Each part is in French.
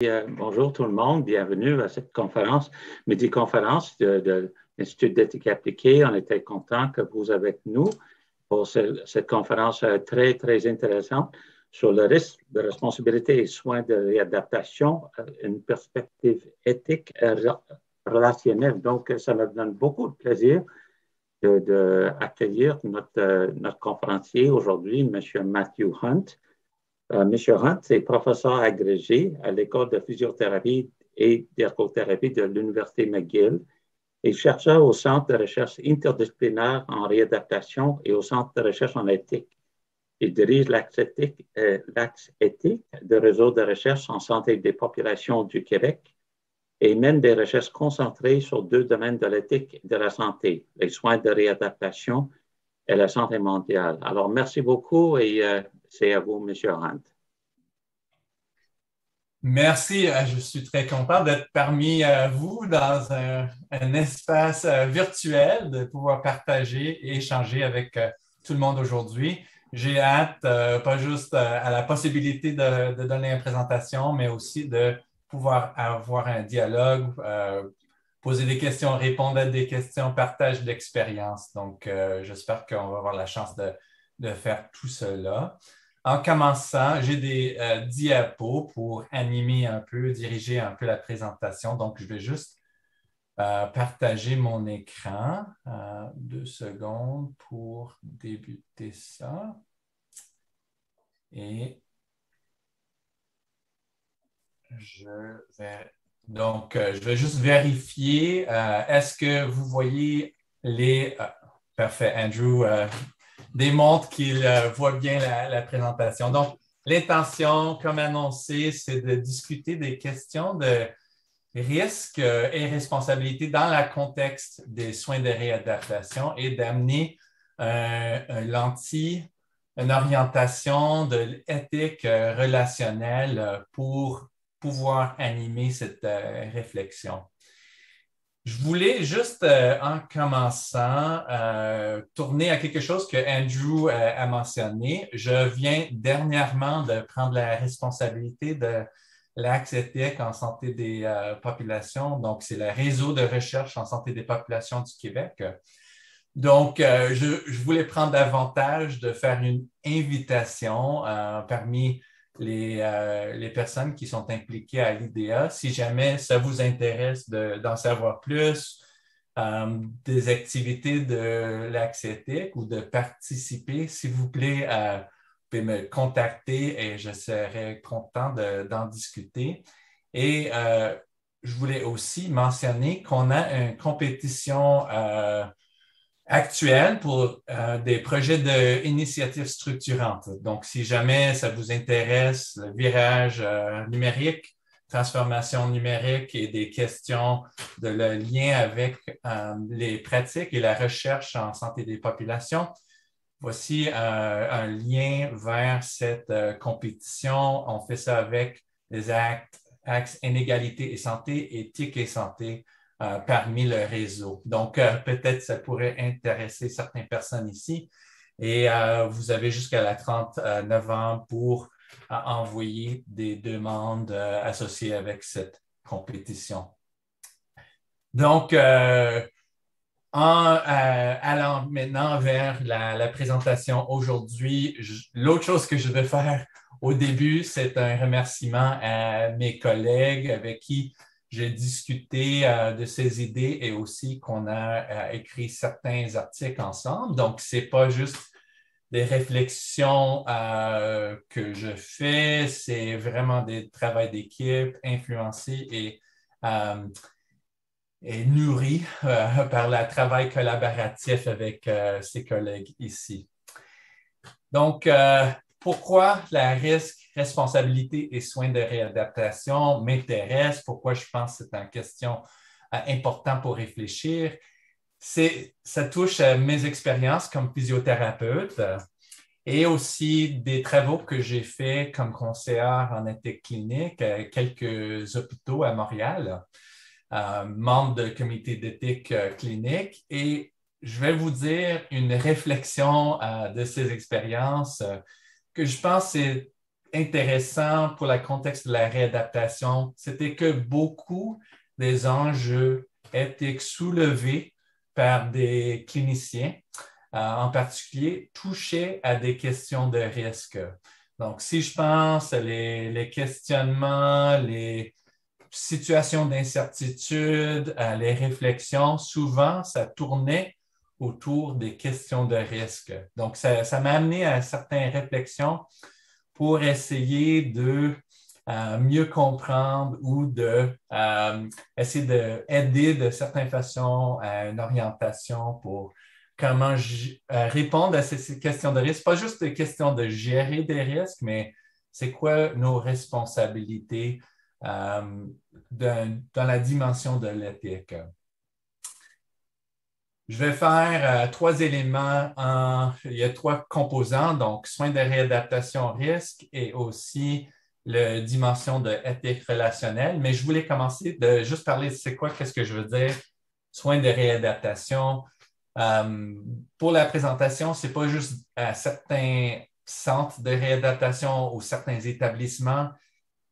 Bonjour tout le monde, bienvenue à cette conférence, midi-conférence de l'Institut d'éthique appliquée. On était content que vous êtes avec nous pour cette conférence très, très intéressante sur le risque de responsabilité et soins de réadaptation, une perspective éthique et relationnelle. Donc, ça me donne beaucoup de plaisir d'accueillir notre conférencier aujourd'hui, M. Matthew Hunt. Monsieur Hunt est professeur agrégé à l'École de physiothérapie et d'ergothérapie de l'Université McGill et chercheur au Centre de recherche interdisciplinaire en réadaptation et au Centre de recherche en éthique. Il dirige l'axe éthique de réseau de recherche en santé des populations du Québec et mène des recherches concentrées sur deux domaines de l'éthique et de la santé, les soins de réadaptation et la santé mondiale. Alors, merci beaucoup et c'est à vous, M. Hunt. Merci, je suis très content d'être parmi vous dans un espace virtuel, de pouvoir partager et échanger avec tout le monde aujourd'hui. J'ai hâte, pas juste à la possibilité de donner une présentation, mais aussi de pouvoir avoir un dialogue, poser des questions, répondre à des questions, partage d'expériences. Donc, j'espère qu'on va avoir la chance de faire tout cela. En commençant, j'ai des diapos pour animer un peu, diriger un peu la présentation. Donc, je vais juste partager mon écran. 2 secondes pour débuter ça. Et je vais juste vérifier. Est-ce que vous voyez les... parfait, Andrew démontre qu'il voit bien la présentation. Donc, l'intention, comme annoncé, c'est de discuter des questions de risque et responsabilité dans le contexte des soins de réadaptation et d'amener une orientation de l'éthique relationnelle pour pouvoir animer cette réflexion. Je voulais juste, en commençant, tourner à quelque chose que Andrew a mentionné. Je viens dernièrement de prendre la responsabilité de l'Axe éthique en santé des populations. Donc, c'est le réseau de recherche en santé des populations du Québec. Donc, je voulais prendre davantage de faire une invitation parmi les personnes qui sont impliquées à l'IDEA. Si jamais ça vous intéresse d'en savoir plus, des activités de l'Axe éthique ou de participer, s'il vous plaît, vous pouvez me contacter et je serai content d'en discuter. Et je voulais aussi mentionner qu'on a une compétition actuelle pour des projets d'initiatives structurantes. Donc, si jamais ça vous intéresse, le virage numérique, transformation numérique et des questions de le lien avec les pratiques et la recherche en santé des populations, voici un lien vers cette compétition. On fait ça avec les axes inégalité et santé, éthique et santé, parmi le réseau. Donc, peut-être ça pourrait intéresser certaines personnes ici. Et vous avez jusqu'à la 30 novembre pour envoyer des demandes associées avec cette compétition. Donc, en allant maintenant vers la présentation aujourd'hui, l'autre chose que je vais faire au début, c'est un remerciement à mes collègues avec qui j'ai discuté de ces idées et aussi qu'on a écrit certains articles ensemble. Donc, ce n'est pas juste des réflexions que je fais, c'est vraiment des travaux d'équipe influencés et nourri par le travail collaboratif avec ses collègues ici. Donc, pourquoi la risque, responsabilité et soins de réadaptation m'intéresse, pourquoi je pense que c'est une question importante pour réfléchir. Ça touche à mes expériences comme physiothérapeute et aussi des travaux que j'ai faits comme conseillère en éthique clinique à quelques hôpitaux à Montréal, membre de comité d'éthique clinique. Et je vais vous dire une réflexion de ces expériences que je pense c'est intéressant pour le contexte de la réadaptation, c'était que beaucoup des enjeux éthiques soulevés par des cliniciens, en particulier, touchaient à des questions de risque. Donc, si je pense les questionnements, les situations d'incertitude, les réflexions, souvent, ça tournait autour des questions de risque. Donc, ça m'a amené à certaines réflexions pour essayer de mieux comprendre ou essayer d'aider de certaines façons à une orientation pour comment répondre à ces questions de risque. Pas juste des questions de gérer des risques, mais c'est quoi nos responsabilités dans la dimension de l'éthique. Je vais faire trois éléments. Il y a trois composants, donc soins de réadaptation risque et aussi la dimension de éthique relationnelle. Mais je voulais commencer de juste parler de c'est quoi, qu'est-ce que je veux dire, soins de réadaptation. Pour la présentation, ce n'est pas juste à certains centres de réadaptation ou certains établissements,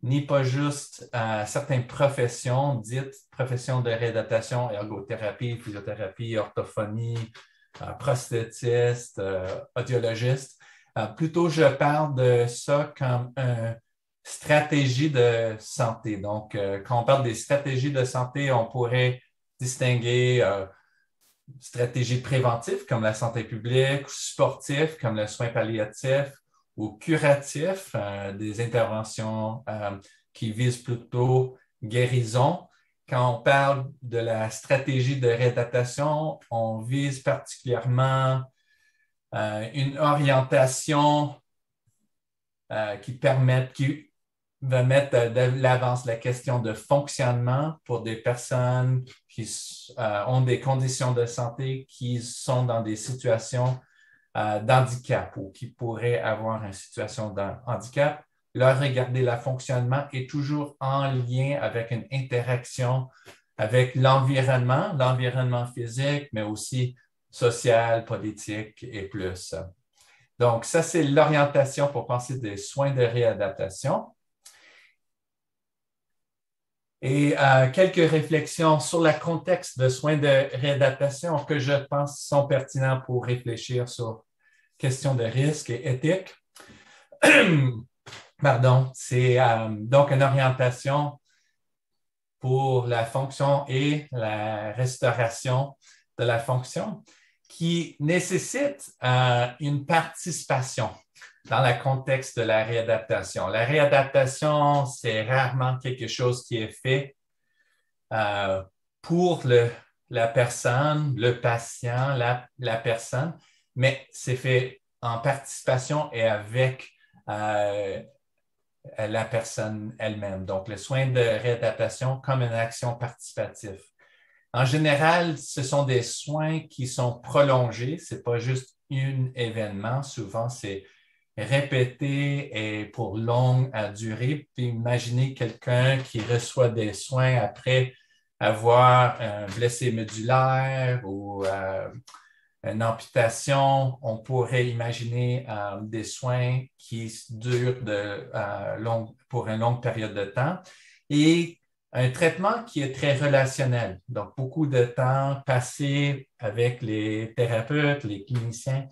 ni pas juste à certaines professions dites professions de réadaptation, ergothérapie, physiothérapie, orthophonie, prosthétiste, audiologiste. Plutôt, je parle de ça comme une stratégie de santé. Donc, quand on parle des stratégies de santé, on pourrait distinguer stratégies préventives comme la santé publique, sportives comme le soin palliatif, ou curatif, des interventions qui visent plutôt guérison. Quand on parle de la stratégie de réadaptation, on vise particulièrement une orientation qui va mettre de l'avance la question de fonctionnement pour des personnes qui ont des conditions de santé qui sont dans des situations d'handicap ou qui pourraient avoir une situation de handicap. Leur regarder le fonctionnement est toujours en lien avec une interaction avec l'environnement physique, mais aussi social, politique et plus. Donc, ça, c'est l'orientation pour penser des soins de réadaptation. Et quelques réflexions sur le contexte de soins de réadaptation que je pense sont pertinents pour réfléchir sur questions de risque et éthique. Pardon, c'est donc une orientation pour la fonction et la restauration de la fonction qui nécessite une participation dans le contexte de la réadaptation. La réadaptation, c'est rarement quelque chose qui est fait pour la personne, le patient, la personne, mais c'est fait en participation et avec la personne elle-même. Donc, le soin de réadaptation comme une action participative. En général, ce sont des soins qui sont prolongés. Ce n'est pas juste un événement. Souvent, c'est répété et pour longue durée. Puis imaginez quelqu'un qui reçoit des soins après avoir un blessé médulaire ou une amputation. On pourrait imaginer des soins qui durent pour une longue période de temps et un traitement qui est très relationnel. Donc, beaucoup de temps passé avec les thérapeutes, les cliniciens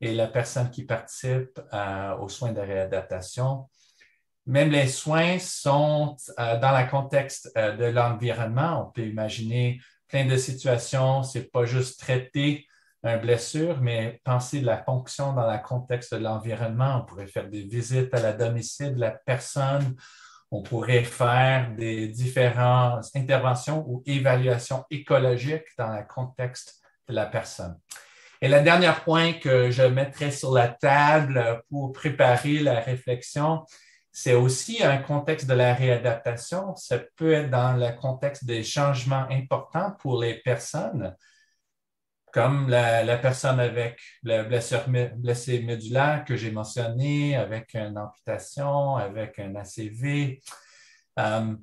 et la personne qui participe aux soins de réadaptation. Même les soins sont dans le contexte de l'environnement. On peut imaginer plein de situations. Ce n'est pas juste traiter une blessure, mais penser de la fonction dans le contexte de l'environnement. On pourrait faire des visites à la domicile de la personne. On pourrait faire des différentes interventions ou évaluations écologiques dans le contexte de la personne. Et le dernier point que je mettrai sur la table pour préparer la réflexion, c'est aussi un contexte de la réadaptation. Ça peut être dans le contexte des changements importants pour les personnes, comme la personne avec le blessé médulaire que j'ai mentionné, avec une amputation, avec un ACV,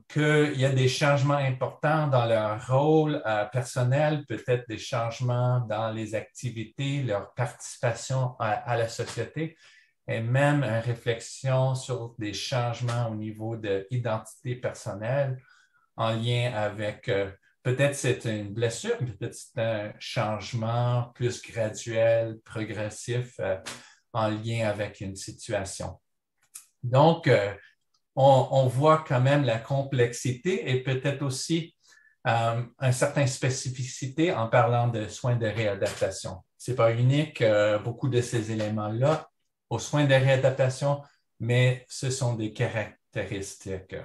qu'il y a des changements importants dans leur rôle personnel, peut-être des changements dans les activités, leur participation à la société. et même une réflexion sur des changements au niveau de l'identité personnelle en lien avec, peut-être c'est une blessure, peut-être c'est un changement plus graduel, progressif en lien avec une situation. Donc, on voit quand même la complexité et peut-être aussi une certaine spécificité en parlant de soins de réadaptation. Ce n'est pas unique, beaucoup de ces éléments-là, aux soins de réadaptation, mais ce sont des caractéristiques.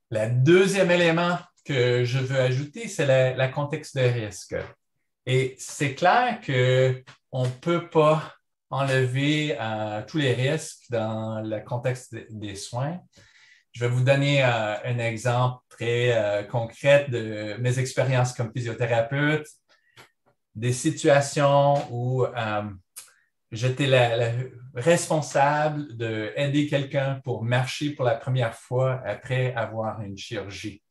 Le deuxième élément que je veux ajouter, c'est le contexte de risque. Et c'est clair qu'on ne peut pas enlever tous les risques dans le contexte des soins. Je vais vous donner un exemple très concret de mes expériences comme physiothérapeute, des situations où j'étais la responsable d'aider quelqu'un pour marcher pour la première fois après avoir une chirurgie.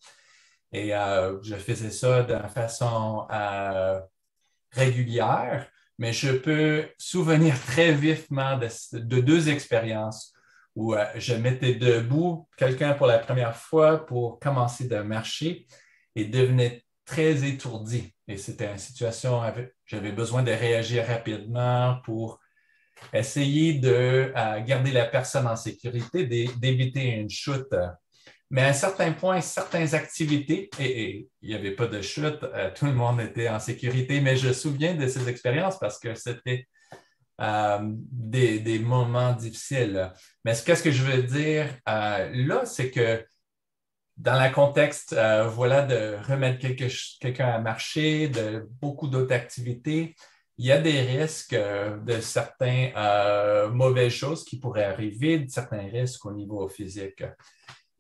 Et je faisais ça de façon régulière, mais je peux souvenir très vivement de deux expériences où je mettais debout quelqu'un pour la première fois pour commencer de marcher et devenait très étourdi. Et c'était une situation où j'avais besoin de réagir rapidement pour essayer de garder la personne en sécurité, d'éviter une chute. Mais à un certain point, certaines activités, et il n'y avait pas de chute, tout le monde était en sécurité, mais je me souviens de ces expériences parce que c'était des moments difficiles. Mais qu'est-ce que je veux dire là, c'est que dans le contexte, voilà, de remettre quelqu'un à marcher, de beaucoup d'autres activités, il y a des risques de certaines mauvaises choses qui pourraient arriver, de certains risques au niveau physique.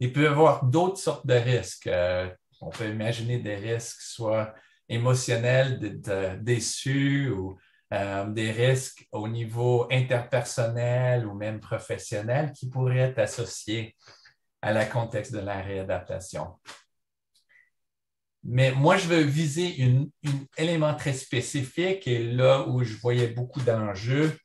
Il peut y avoir d'autres sortes de risques. On peut imaginer des risques soit émotionnels, déçus ou des risques au niveau interpersonnel ou même professionnel qui pourraient être associés à la contexte de la réadaptation. Mais moi, je veux viser un élément très spécifique et là où je voyais beaucoup d'enjeux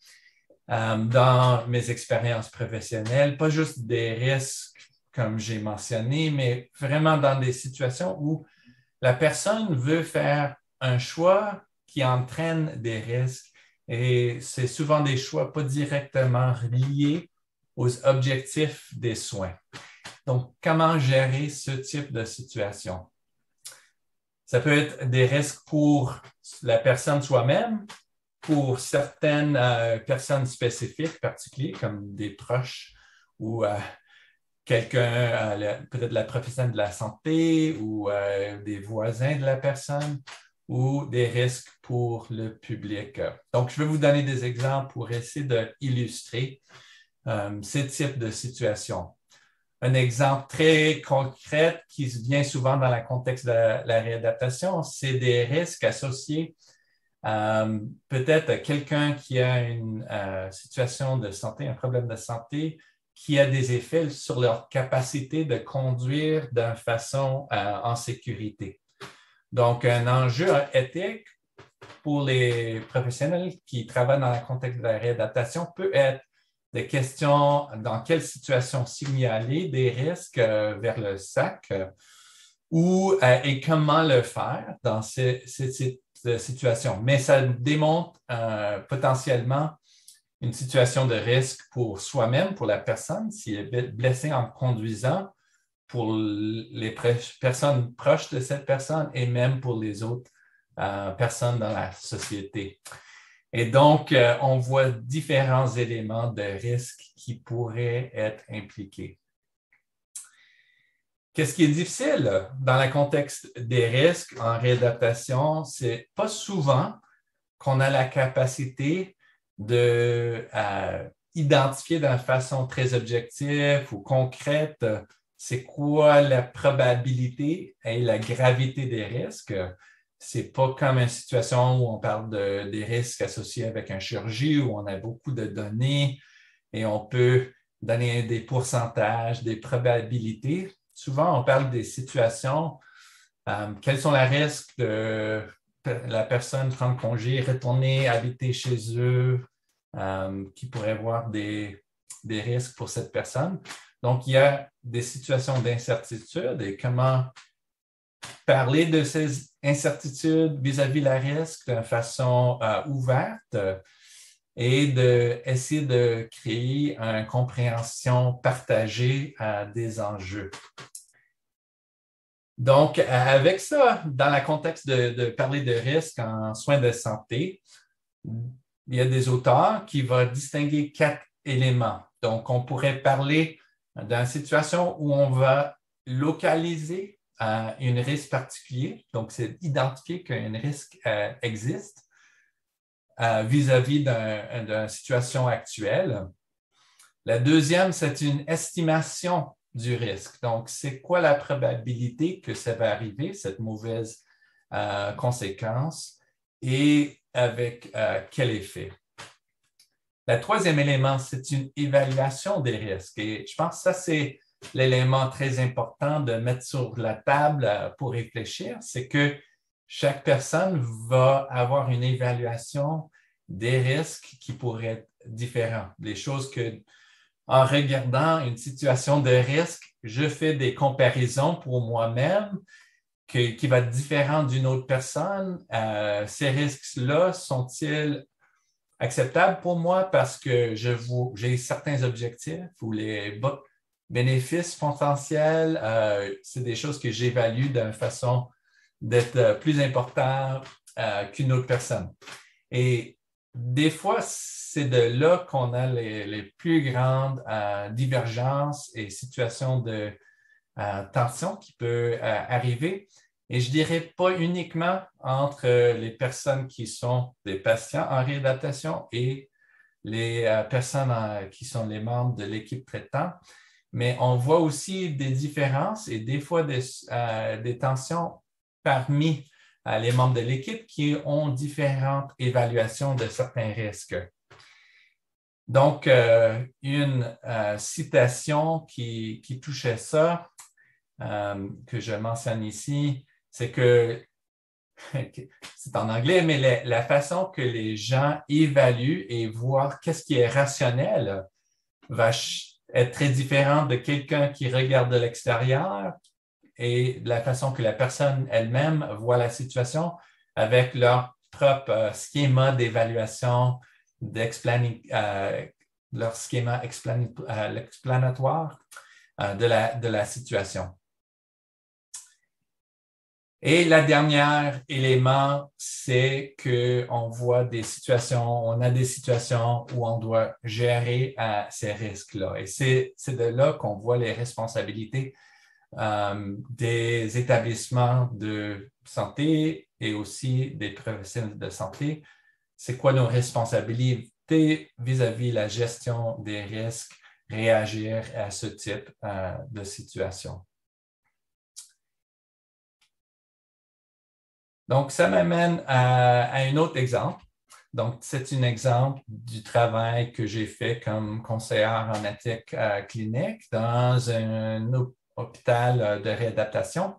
dans mes expériences professionnelles, pas juste des risques comme j'ai mentionné, mais vraiment dans des situations où la personne veut faire un choix qui entraîne des risques et c'est souvent des choix pas directement liés aux objectifs des soins. Donc, comment gérer ce type de situation? Ça peut être des risques pour la personne soi-même, pour certaines personnes spécifiques, particulières, comme des proches ou quelqu'un, peut-être la professionnelle de la santé ou des voisins de la personne ou des risques pour le public. Donc, je vais vous donner des exemples pour essayer d'illustrer ces types de situations. Un exemple très concret qui vient souvent dans le contexte de la réadaptation, c'est des risques associés peut-être à quelqu'un qui a une situation de santé, un problème de santé, qui a des effets sur leur capacité de conduire d'une façon en sécurité. Donc, un enjeu éthique pour les professionnels qui travaillent dans le contexte de la réadaptation peut être des questions dans quelle situation signaler des risques vers le SAC et comment le faire dans ces situations. Mais ça démontre potentiellement une situation de risque pour soi-même, pour la personne, s'il est blessé en conduisant, pour les personnes proches de cette personne et même pour les autres personnes dans la société. Et donc, on voit différents éléments de risque qui pourraient être impliqués. Qu'est-ce qui est difficile dans le contexte des risques en réadaptation? C'est pas souvent qu'on a la capacité d'identifier d'une façon très objective ou concrète c'est quoi la probabilité et la gravité des risques. C'est pas comme une situation où on parle des risques associés avec une chirurgie où on a beaucoup de données et on peut donner des pourcentages, des probabilités. Souvent, on parle des situations. Quels sont les risques de la personne prendre congé, retourner habiter chez eux, qui pourrait avoir des risques pour cette personne. Donc, il y a des situations d'incertitude et comment parler de ces incertitudes vis-à-vis la risque de façon ouverte et d'essayer de créer une compréhension partagée des enjeux. Donc, avec ça, dans le contexte de parler de risque en soins de santé, il y a des auteurs qui vont distinguer 4 éléments. Donc, on pourrait parler d'une situation où on va localiser un risque particulier. Donc, c'est identifier qu'un risque existe vis-à-vis d'une situation actuelle. La deuxième, c'est une estimation du risque. Donc, c'est quoi la probabilité que ça va arriver, cette mauvaise conséquence, et avec quel effet? Le troisième élément, c'est une évaluation des risques. Et je pense que ça, c'est l'élément très important de mettre sur la table pour réfléchir, c'est que chaque personne va avoir une évaluation des risques qui pourraient être différents. Des choses que, en regardant une situation de risque, je fais des comparaisons pour moi-même qui va être différente d'une autre personne. Ces risques-là sont-ils acceptables pour moi parce que j'ai certains objectifs ou les bénéfices potentiels, c'est des choses que j'évalue d'une façon d'être plus important qu'une autre personne. Et des fois, c'est de là qu'on a les plus grandes divergences et situations de tension qui peuvent arriver. Et je dirais pas uniquement entre les personnes qui sont des patients en réadaptation et les personnes qui sont les membres de l'équipe traitante, mais on voit aussi des différences et des fois des tensions parmi les membres de l'équipe qui ont différentes évaluations de certains risques. Donc, une citation qui touchait ça, que je mentionne ici, c'est que, c'est en anglais, mais la façon que les gens évaluent et voient qu'est-ce qui est rationnel va être très différente de quelqu'un qui regarde de l'extérieur et de la façon que la personne elle-même voit la situation avec leur propre schéma d'évaluation, leur schéma explanatoire de la situation. Et le dernier élément, c'est qu'on voit des situations, on a des situations où on doit gérer ces risques-là. Et c'est de là qu'on voit les responsabilités des établissements de santé et aussi des professionnels de santé. C'est quoi nos responsabilités vis-à-vis la gestion des risques, réagir à ce type de situation. Donc, ça m'amène à un autre exemple. Donc, c'est un exemple du travail que j'ai fait comme conseillère en éthique clinique dans un hôpital de réadaptation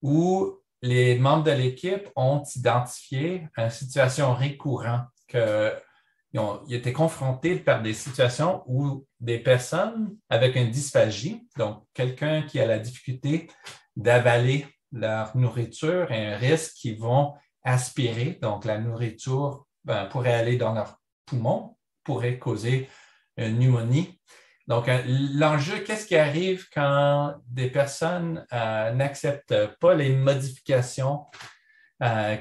où les membres de l'équipe ont identifié une situation récurrente qu'ils étaient confrontés par des situations où des personnes avec une dysphagie, donc quelqu'un qui a la difficulté d'avaler leur nourriture et un risque qu'ils vont aspirer. Donc, la nourriture pourrait aller dans leurs poumons, pourrait causer une pneumonie. Donc, l'enjeu, qu'est-ce qui arrive quand des personnes n'acceptent pas les modifications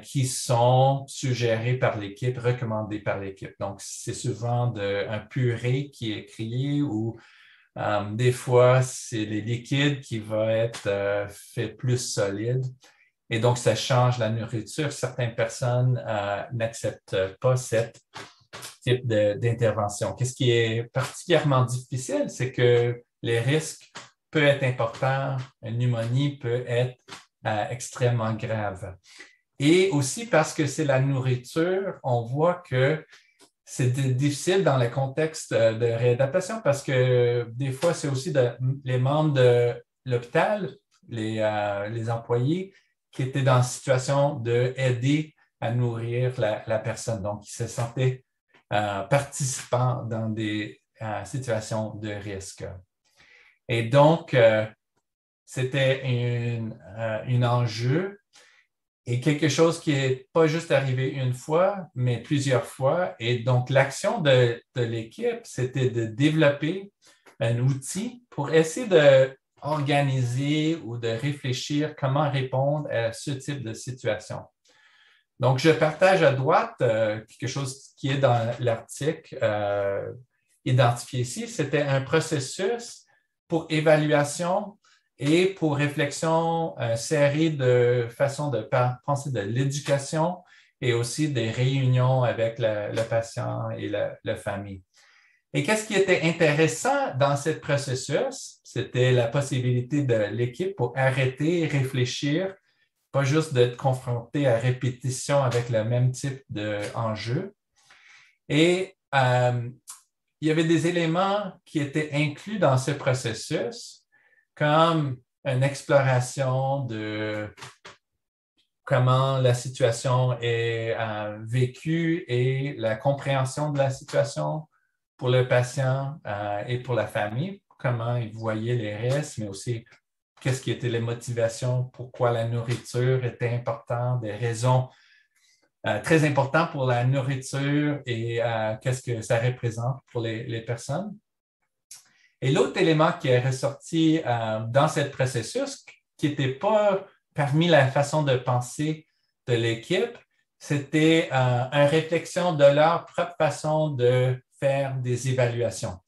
qui sont suggérées par l'équipe, recommandées par l'équipe? Donc, c'est souvent un purée qui est créé ou des fois, c'est les liquides qui vont être fait plus solides. Et donc, ça change la nourriture. Certaines personnes n'acceptent pas ce type d'intervention. Qu'est-ce qui est particulièrement difficile, c'est que les risques peuvent être importants, une pneumonie peut être extrêmement grave. Et aussi parce que c'est la nourriture, on voit que c'est difficile dans le contexte de réadaptation parce que des fois, c'est aussi les membres de l'hôpital, les employés qui étaient dans la situation d'aider à nourrir la personne. Donc, ils se sentaient participants dans des situations de risque. Et donc, c'était un enjeu et quelque chose qui n'est pas juste arrivé une fois, mais plusieurs fois. Et donc, l'action de l'équipe, c'était de développer un outil pour essayer d'organiser ou de réfléchir comment répondre à ce type de situation. Donc, je partage à droite quelque chose qui est dans l'article identifié ici. C'était un processus pour évaluation et pour réflexion, une série de façons de penser de l'éducation et aussi des réunions avec le patient et la famille. Et qu'est-ce qui était intéressant dans ce processus? C'était la possibilité de l'équipe pour arrêter, réfléchir, pas juste d'être confronté à répétition avec le même type d'enjeu. Et il y avait des éléments qui étaient inclus dans ce processus, comme une exploration de comment la situation est vécue et la compréhension de la situation pour le patient et pour la famille, comment ils voyaient les risques, mais aussi qu'est-ce qui étaient les motivations, pourquoi la nourriture était importante, des raisons très importantes pour la nourriture et qu'est-ce que ça représente pour les personnes. Et l'autre élément qui est ressorti dans ce processus, qui n'était pas parmi la façon de penser de l'équipe, c'était une réflexion de leur propre façon de faire des évaluations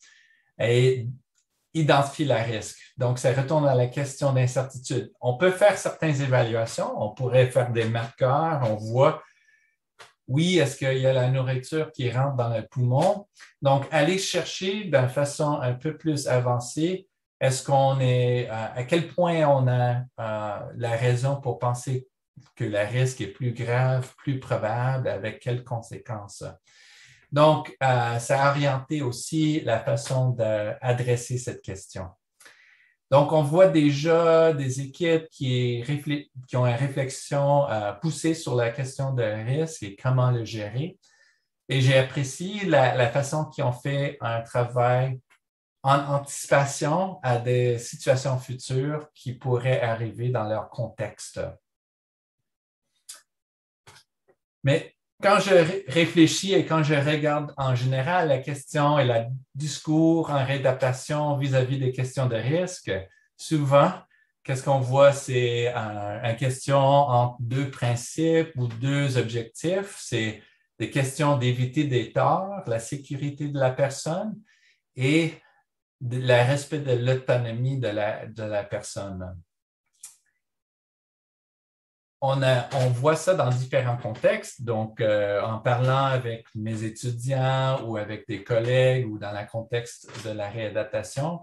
et identifier le risque. Donc, ça retourne à la question d'incertitude. On peut faire certaines évaluations, on pourrait faire des marqueurs, on voit oui, est-ce qu'il y a la nourriture qui rentre dans le poumon? Donc, aller chercher d'une façon un peu plus avancée, est-ce qu'on est, à quel point on a la raison pour penser que le risque est plus grave, plus probable, avec quelles conséquences? Donc, ça a orienté aussi la façon d'adresser cette question. Donc, on voit déjà des équipes qui ont une réflexion poussée sur la question de risque et comment le gérer. Et j'ai apprécié la façon qu'ils ont fait un travail en anticipation à des situations futures qui pourraient arriver dans leur contexte. Mais quand je réfléchis et quand je regarde en général la question et le discours en réadaptation vis-à-vis des questions de risque, souvent, qu'est-ce qu'on voit, c'est une question entre deux principes ou deux objectifs. C'est des questions d'éviter des torts, la sécurité de la personne et le respect de l'autonomie de la personne. On voit ça dans différents contextes, donc en parlant avec mes étudiants ou avec des collègues ou dans le contexte de la réadaptation.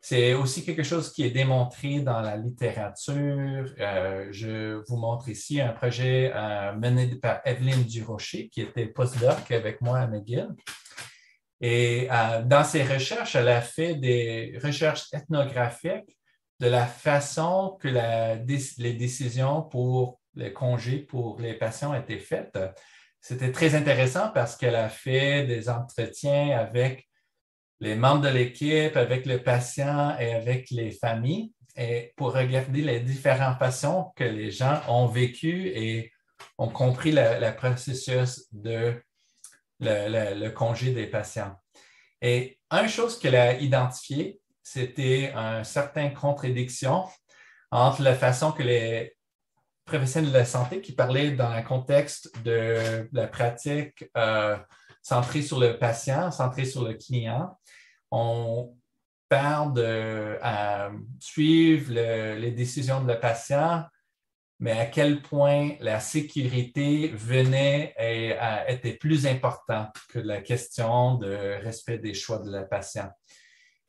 C'est aussi quelque chose qui est démontré dans la littérature. Je vous montre ici un projet mené par Evelyne Durocher, qui était postdoc avec moi à McGill. Et dans ses recherches, elle a fait des recherches ethnographiques de la façon que les décisions pour le congé pour les patients étaient faites. C'était très intéressant parce qu'elle a fait des entretiens avec les membres de l'équipe, avec le patient et avec les familles, et pour regarder les différentes façons que les gens ont vécu et ont compris le processus de le congé des patients. Et une chose qu'elle a identifiée, c'était une certaine contradiction entre la façon que les professionnels de la santé qui parlaient dans le contexte de la pratique centrée sur le patient, centrée sur le client. On parle de suivre les décisions de le patient, mais à quel point la sécurité était plus importante que la question de respect des choix de le patient.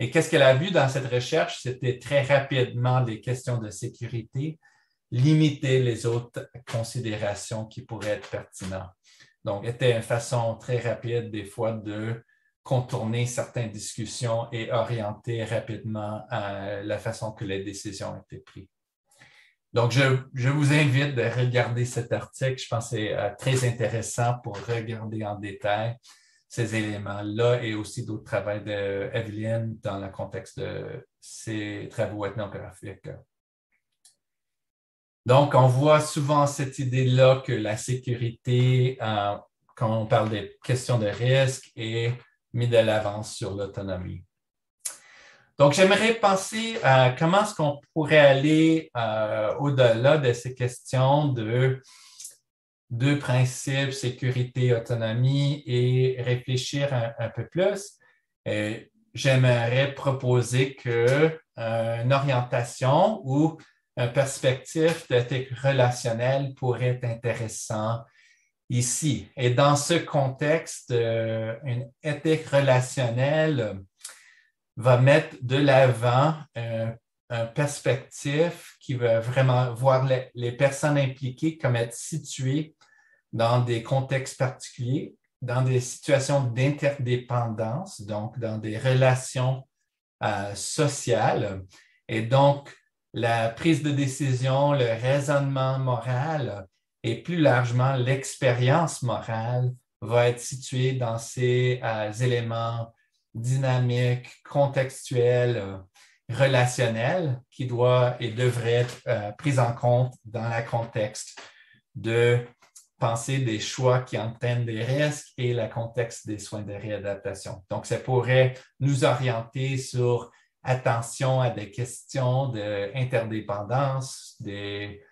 Et qu'est-ce qu'elle a vu dans cette recherche? C'était très rapidement les questions de sécurité, limiter les autres considérations qui pourraient être pertinentes. Donc, c'était une façon très rapide des fois de contourner certaines discussions et orienter rapidement la façon que les décisions étaient prises. Donc, je vous invite de regarder cet article. Je pense que c'est très intéressant pour regarder en détail ces éléments-là et aussi d'autres travaux d'Evelyn dans le contexte de ses travaux ethnographiques. Donc, on voit souvent cette idée-là que la sécurité, quand on parle des questions de risque, est mise de l'avant sur l'autonomie. Donc, j'aimerais penser à comment est-ce qu'on pourrait aller au-delà de ces questions de deux principes, sécurité, autonomie, et réfléchir un peu plus. J'aimerais proposer qu'une orientation ou une perspective d'éthique relationnelle pourrait être intéressant ici. Et dans ce contexte, une éthique relationnelle va mettre de l'avant un perspective qui va vraiment voir les personnes impliquées comme être situées dans des contextes particuliers, dans des situations d'interdépendance, donc dans des relations sociales. Et donc, la prise de décision, le raisonnement moral et plus largement l'expérience morale va être située dans ces éléments dynamiques, contextuels, relationnels qui doivent et devraient être pris en compte dans le contexte de penser des choix qui entraînent des risques et le contexte des soins de réadaptation. Donc, ça pourrait nous orienter sur attention à des questions d'interdépendance, des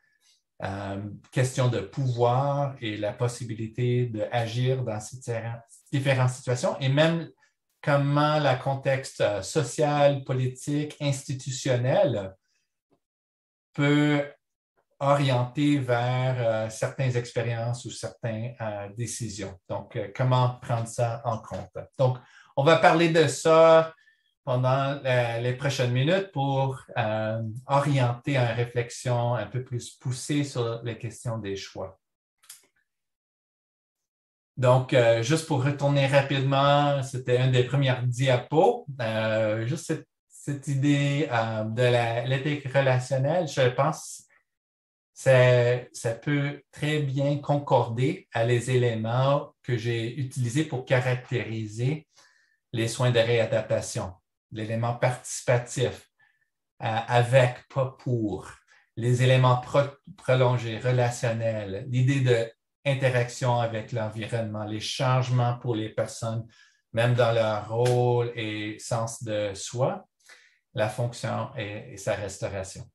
questions de pouvoir et la possibilité d'agir dans ces différentes situations et même comment le contexte social, politique, institutionnel peut orienter vers certaines expériences ou certaines décisions. Donc, comment prendre ça en compte? Donc, on va parler de ça pendant les prochaines minutes pour orienter une réflexion un peu plus poussée sur les questions des choix. Donc, juste pour retourner rapidement, c'était une des premières diapos. Juste cette idée de l'éthique relationnelle, je pense ça peut très bien concorder à les éléments que j'ai utilisés pour caractériser les soins de réadaptation. L'élément participatif, avec, pas pour, les éléments prolongés, relationnels, l'idée d'interaction avec l'environnement, les changements pour les personnes, même dans leur rôle et sens de soi, la fonction et sa restauration.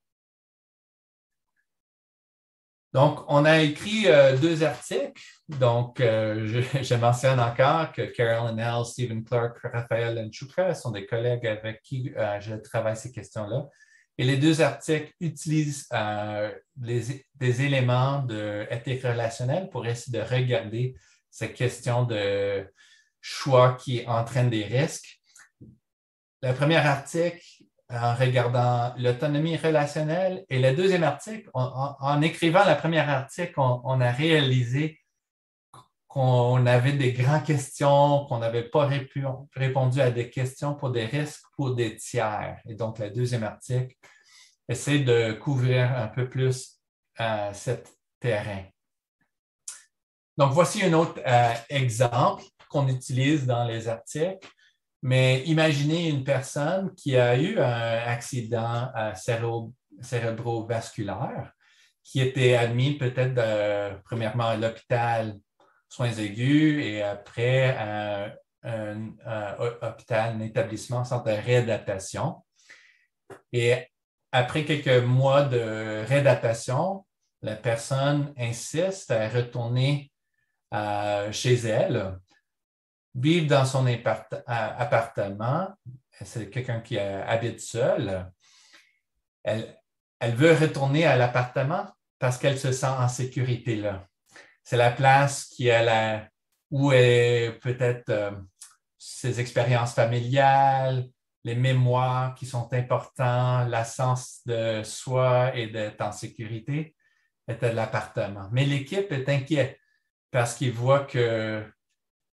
Donc, on a écrit deux articles. Donc, je mentionne encore que Carolyn L., Stephen Clark, Raphaël Lenchuka sont des collègues avec qui je travaille ces questions-là. Et les deux articles utilisent des éléments d'éthique relationnelle pour essayer de regarder ces questions de choix qui entraînent des risques. Le premier article en regardant l'autonomie relationnelle. Et le deuxième article, en écrivant le premier article, on a réalisé qu'on avait des grandes questions, qu'on n'avait pas répondu à des questions pour des risques pour des tiers. Et donc, le deuxième article essaie de couvrir un peu plus ce terrain. Donc, voici un autre exemple qu'on utilise dans les articles. Mais imaginez une personne qui a eu un accident cérébrovasculaire, qui était admis peut-être premièrement à l'hôpital soins aigus et après à un hôpital, un établissement, centre de réadaptation. Et après quelques mois de réadaptation, la personne insiste à retourner chez elle, vivre dans son appartement. C'est quelqu'un qui habite seul. Elle veut retourner à l'appartement parce qu'elle se sent en sécurité là. C'est la place où est peut-être ses expériences familiales, les mémoires qui sont importants, la sens de soi et d'être en sécurité est de l'appartement. Mais l'équipe est inquiète parce qu'ils voient que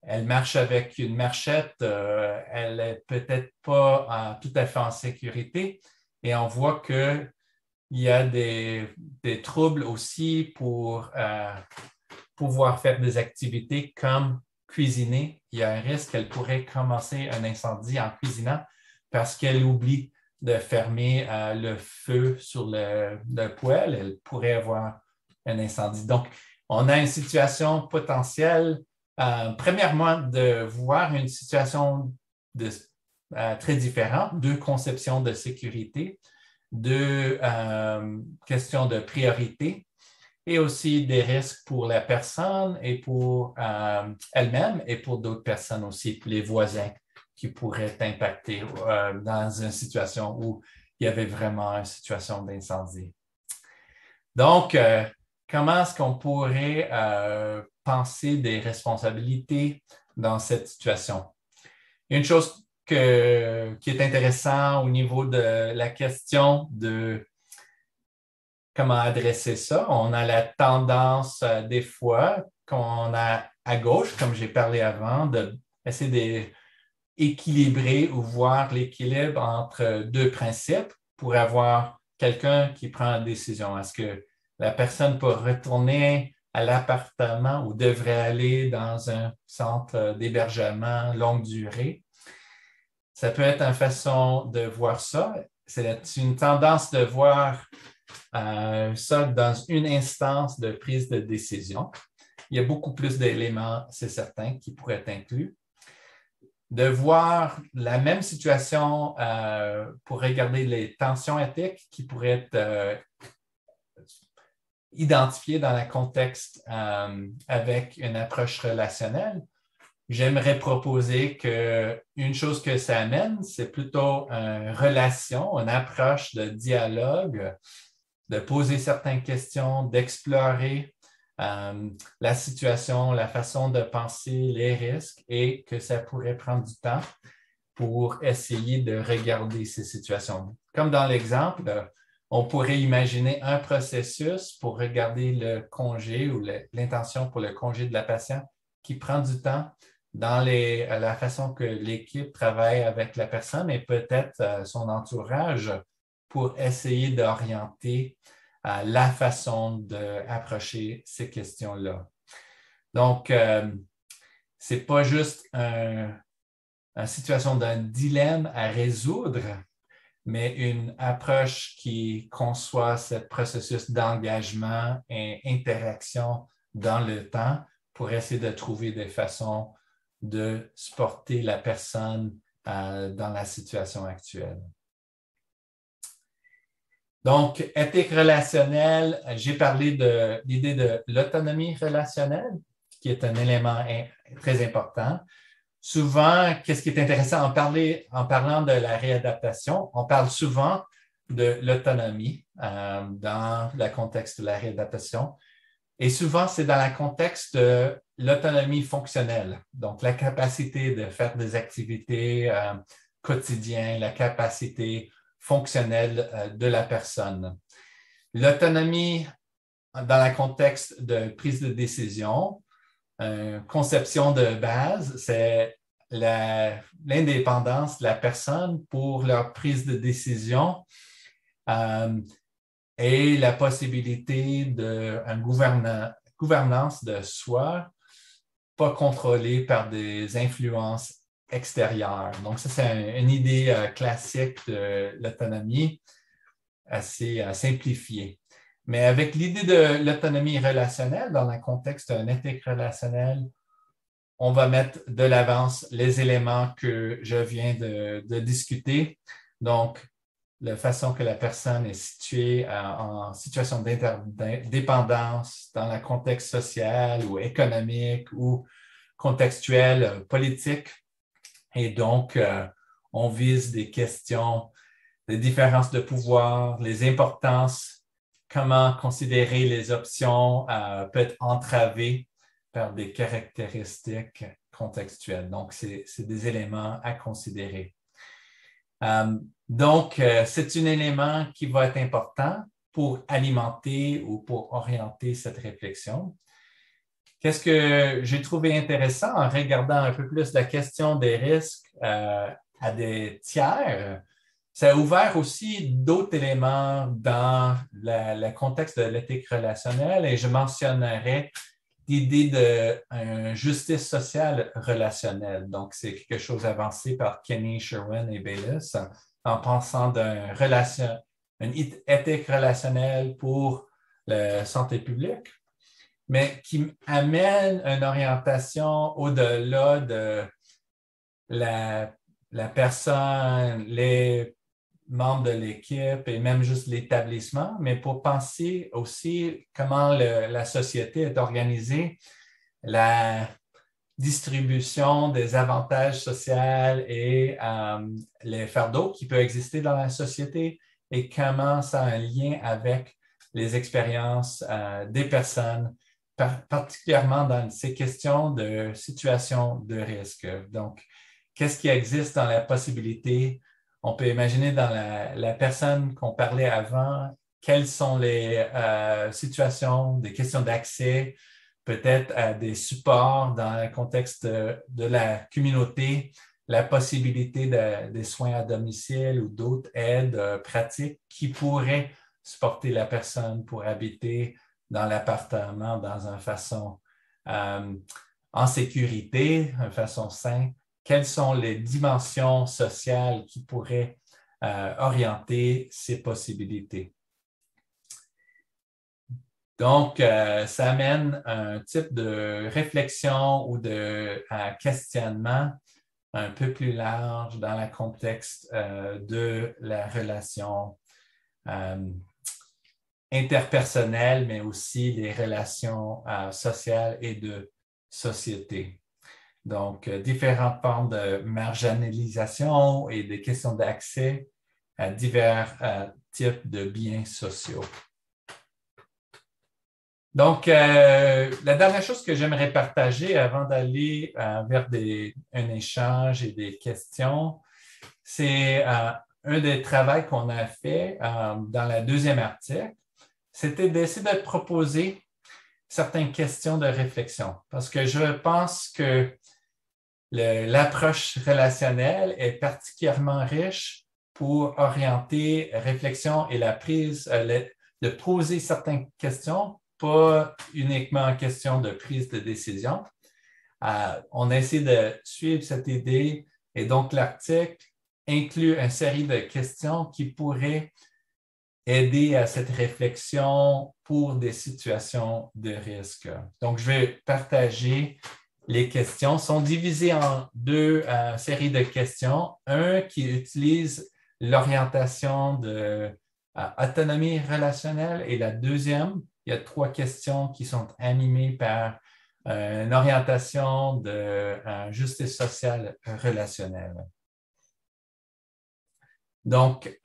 elle marche avec une marchette, elle n'est peut-être pas tout à fait en sécurité et on voit qu'il y a des troubles aussi pour pouvoir faire des activités comme cuisiner, il y a un risque qu'elle pourrait commencer un incendie en cuisinant parce qu'elle oublie de fermer le feu sur le poêle. Elle pourrait avoir un incendie. Donc, on a une situation potentielle. Premièrement, de voir une situation très différente, deux conceptions de sécurité, deux questions de priorité et aussi des risques pour la personne et pour elle-même et pour d'autres personnes aussi, les voisins qui pourraient être impactés dans une situation où il y avait vraiment une situation d'incendie. Donc, comment est-ce qu'on pourrait penser des responsabilités dans cette situation? Une chose qui est intéressante au niveau de la question de comment adresser ça. On a la tendance des fois qu'on a à gauche, comme j'ai parlé avant, d'essayer d'équilibrer ou voir l'équilibre entre deux principes pour avoir quelqu'un qui prend la décision. Est-ce que la personne peut retourner à l'appartement ou devrait aller dans un centre d'hébergement longue durée? Ça peut être une façon de voir ça. C'est une tendance de voir ça dans une instance de prise de décision. Il y a beaucoup plus d'éléments, c'est certain, qui pourraient être inclus. De voir la même situation pour regarder les tensions éthiques qui pourraient être identifiées dans le contexte avec une approche relationnelle. J'aimerais proposer qu'une chose que ça amène, c'est plutôt une relation, une approche de dialogue, de poser certaines questions, d'explorer la situation, la façon de penser, les risques et que ça pourrait prendre du temps pour essayer de regarder ces situations. Comme dans l'exemple, on pourrait imaginer un processus pour regarder le congé ou l'intention pour le congé de la patiente qui prend du temps dans la façon que l'équipe travaille avec la personne et peut-être son entourage pour essayer d'orienter la façon d'approcher ces questions-là. Donc, ce n'est pas juste une situation d'un dilemme à résoudre, mais une approche qui conçoit ce processus d'engagement et interaction dans le temps pour essayer de trouver des façons de supporter la personne dans la situation actuelle. Donc, éthique relationnelle, j'ai parlé de l'idée de l'autonomie relationnelle, qui est un élément très important. Souvent, qu'est-ce qui est intéressant en parlant de la réadaptation, on parle souvent de l'autonomie dans le contexte de la réadaptation. Et souvent, c'est dans le contexte de l'autonomie fonctionnelle, donc la capacité de faire des activités quotidiennes, la capacité fonctionnelle de la personne. L'autonomie dans le contexte de prise de décision, conception de base, c'est l'indépendance de la personne pour leur prise de décision et la possibilité d'une gouvernance de soi pas contrôlée par des influences extérieures. Donc, ça, c'est une idée classique de l'autonomie, assez simplifiée. Mais avec l'idée de l'autonomie relationnelle, dans le contexte d'une éthique relationnelle, on va mettre de l'avance les éléments que je viens de discuter. Donc, la façon que la personne est située en situation d'interdépendance dans le contexte social ou économique ou contextuel, politique. Et donc, on vise des questions, des différences de pouvoir, les importances, comment considérer les options peut être entravées par des caractéristiques contextuelles. Donc, c'est des éléments à considérer. Donc, c'est un élément qui va être important pour alimenter ou pour orienter cette réflexion. Qu'est-ce que j'ai trouvé intéressant en regardant un peu plus la question des risques à des tiers? Ça a ouvert aussi d'autres éléments dans le contexte de l'éthique relationnelle et je mentionnerai l'idée de justice sociale relationnelle. Donc, c'est quelque chose avancé par Kenny, Sherwin et Bayliss en pensant une éthique relationnelle pour la santé publique, mais qui amène une orientation au-delà de la personne, les membres de l'équipe et même juste l'établissement, mais pour penser aussi comment la société est organisée, la distribution des avantages sociaux et les fardeaux qui peuvent exister dans la société et comment ça a un lien avec les expériences des personnes, particulièrement dans ces questions de situation de risque. Donc, qu'est-ce qui existe dans la possibilité? On peut imaginer dans la personne qu'on parlait avant, quelles sont les situations, des questions d'accès, peut-être à des supports dans le contexte de la communauté, la possibilité des soins à domicile ou d'autres aides pratiques qui pourraient supporter la personne pour habiter dans l'appartement dans une façon en sécurité, une façon saine. Quelles sont les dimensions sociales qui pourraient orienter ces possibilités? Donc, ça amène un type de réflexion ou de questionnement un peu plus large dans le contexte de la relation interpersonnelle, mais aussi les relations sociales et de société. Donc, différentes formes de marginalisation et des questions d'accès à divers types de biens sociaux. Donc, la dernière chose que j'aimerais partager avant d'aller vers un échange et des questions, c'est un des travaux qu'on a fait dans la deuxième article, c'était d'essayer de proposer certaines questions de réflexion. Parce que je pense que l'approche relationnelle est particulièrement riche pour orienter réflexion et la prise, de poser certaines questions, pas uniquement en question de prise de décision. On essaie de suivre cette idée et donc l'article inclut une série de questions qui pourraient aider à cette réflexion pour des situations de risque. Donc, je vais partager les questions. Sont divisées en deux séries de questions. Un qui utilise l'orientation de autonomie relationnelle et la deuxième, il y a 3 questions qui sont animées par une orientation de justice sociale relationnelle. Donc,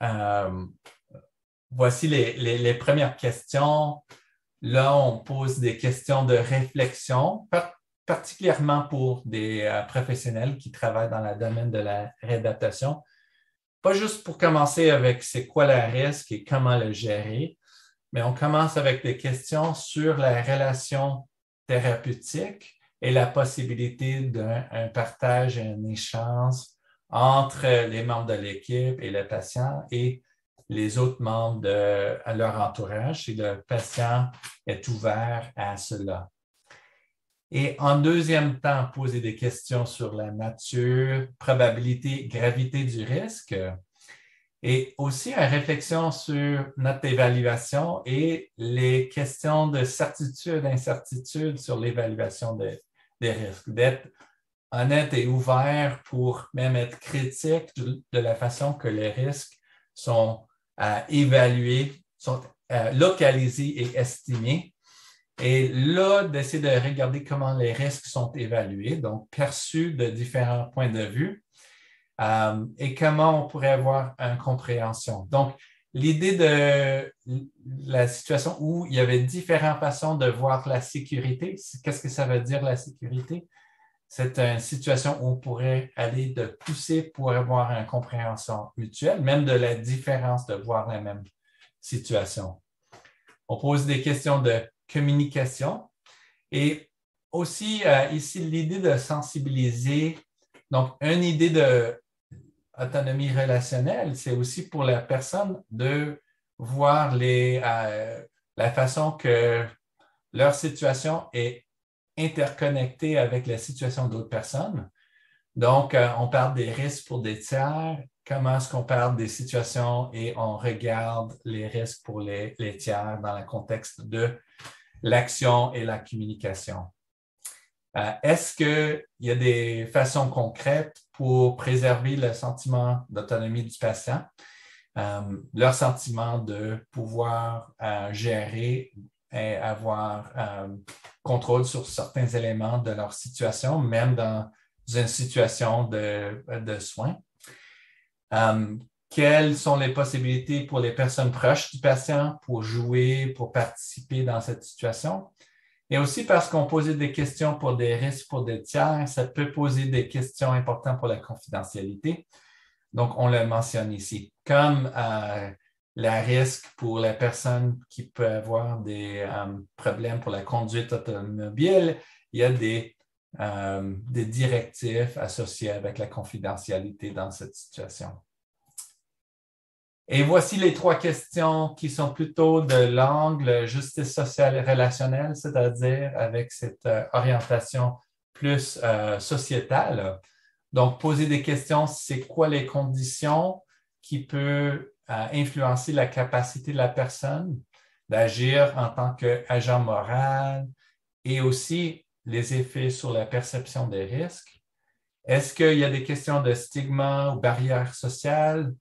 voici les premières questions. Là, on pose des questions de réflexion, particulièrement pour des professionnels qui travaillent dans le domaine de la réadaptation. Pas juste pour commencer avec c'est quoi le risque et comment le gérer, mais on commence avec des questions sur la relation thérapeutique et la possibilité d'un partage et un échange entre les membres de l'équipe et le patient et les autres membres de leur entourage si le patient est ouvert à cela. Et en deuxième temps, poser des questions sur la nature, probabilité, gravité du risque et aussi une réflexion sur notre évaluation et les questions de certitude, incertitude sur l'évaluation des risques, d'être honnête et ouvert pour même être critique de la façon que les risques sont évalués, sont localisés et estimés. Et là, d'essayer de regarder comment les risques sont évalués, donc perçus de différents points de vue, et comment on pourrait avoir une compréhension. Donc, l'idée de la situation où il y avait différentes façons de voir la sécurité, qu'est-ce que ça veut dire la sécurité? C'est une situation où on pourrait aller de pousser pour avoir une compréhension mutuelle, même de la différence de voir la même situation. On pose des questions de communication et aussi ici l'idée de sensibiliser. Donc, une idée d'autonomie relationnelle, c'est aussi pour la personne de voir la façon que leur situation est interconnecté avec la situation d'autres personnes. Donc, on parle des risques pour des tiers. Comment est-ce qu'on parle des situations et on regarde les risques pour les tiers dans le contexte de l'action et la communication? Est-ce qu'il y a des façons concrètes pour préserver le sentiment d'autonomie du patient, leur sentiment de pouvoir gérer et avoir contrôle sur certains éléments de leur situation, même dans une situation de soins? Quelles sont les possibilités pour les personnes proches du patient pour jouer, pour participer dans cette situation? Et aussi parce qu'on posait des questions pour des risques pour des tiers, ça peut poser des questions importantes pour la confidentialité. Donc, on le mentionne ici. Comme le risque pour la personne qui peut avoir des problèmes pour la conduite automobile, il y a des directives associées avec la confidentialité dans cette situation. Et voici les 3 questions qui sont plutôt de l'angle justice sociale et relationnelle, c'est-à-dire avec cette orientation plus sociétale. Donc, poser des questions, c'est quoi les conditions qui peuvent influencer la capacité de la personne d'agir en tant qu'agent moral et aussi les effets sur la perception des risques. Est-ce qu'il y a des questions de stigma ou barrières sociales?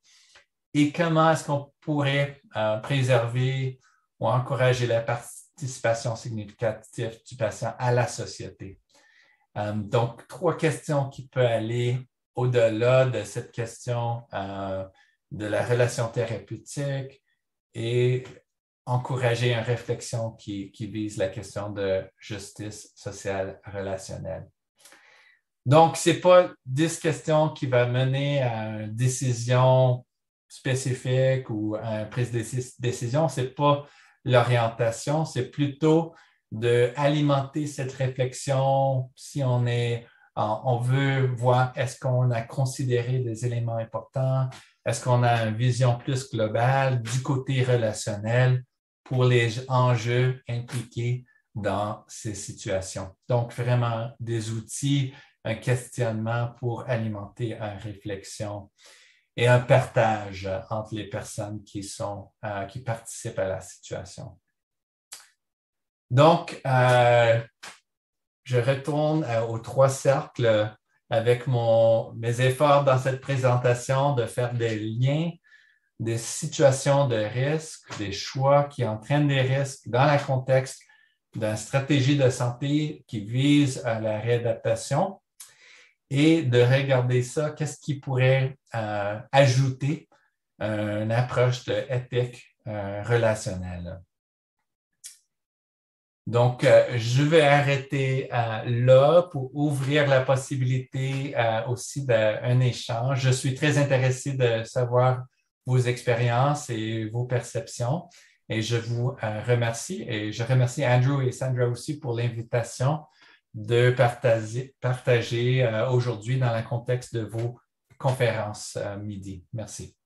Et comment est-ce qu'on pourrait préserver ou encourager la participation significative du patient à la société? Donc, 3 questions qui peuvent aller au-delà de cette question de la relation thérapeutique et encourager une réflexion qui vise la question de justice sociale relationnelle. Donc, ce n'est pas 10 questions qui vont mener à une décision spécifique ou à une prise de décision. Ce n'est pas l'orientation, c'est plutôt d'alimenter cette réflexion si on veut voir est-ce qu'on a considéré des éléments importants, est-ce qu'on a une vision plus globale du côté relationnel pour les enjeux impliqués dans ces situations. Donc, vraiment des outils, un questionnement pour alimenter une réflexion et un partage entre les personnes qui participent à la situation. Donc, je retourne aux 3 cercles avec mes efforts dans cette présentation de faire des liens, des situations de risque, des choix qui entraînent des risques dans le contexte d'une stratégie de santé qui vise à la réadaptation et de regarder ça, qu'est-ce qui pourrait ajouter une approche de éthique relationnelle. Donc, je vais arrêter là pour ouvrir la possibilité aussi d'un échange. Je suis très intéressé de savoir vos expériences et vos perceptions. Et je vous remercie. Et je remercie Andrew et Sandra aussi pour l'invitation de partager aujourd'hui dans le contexte de vos conférences midi. Merci.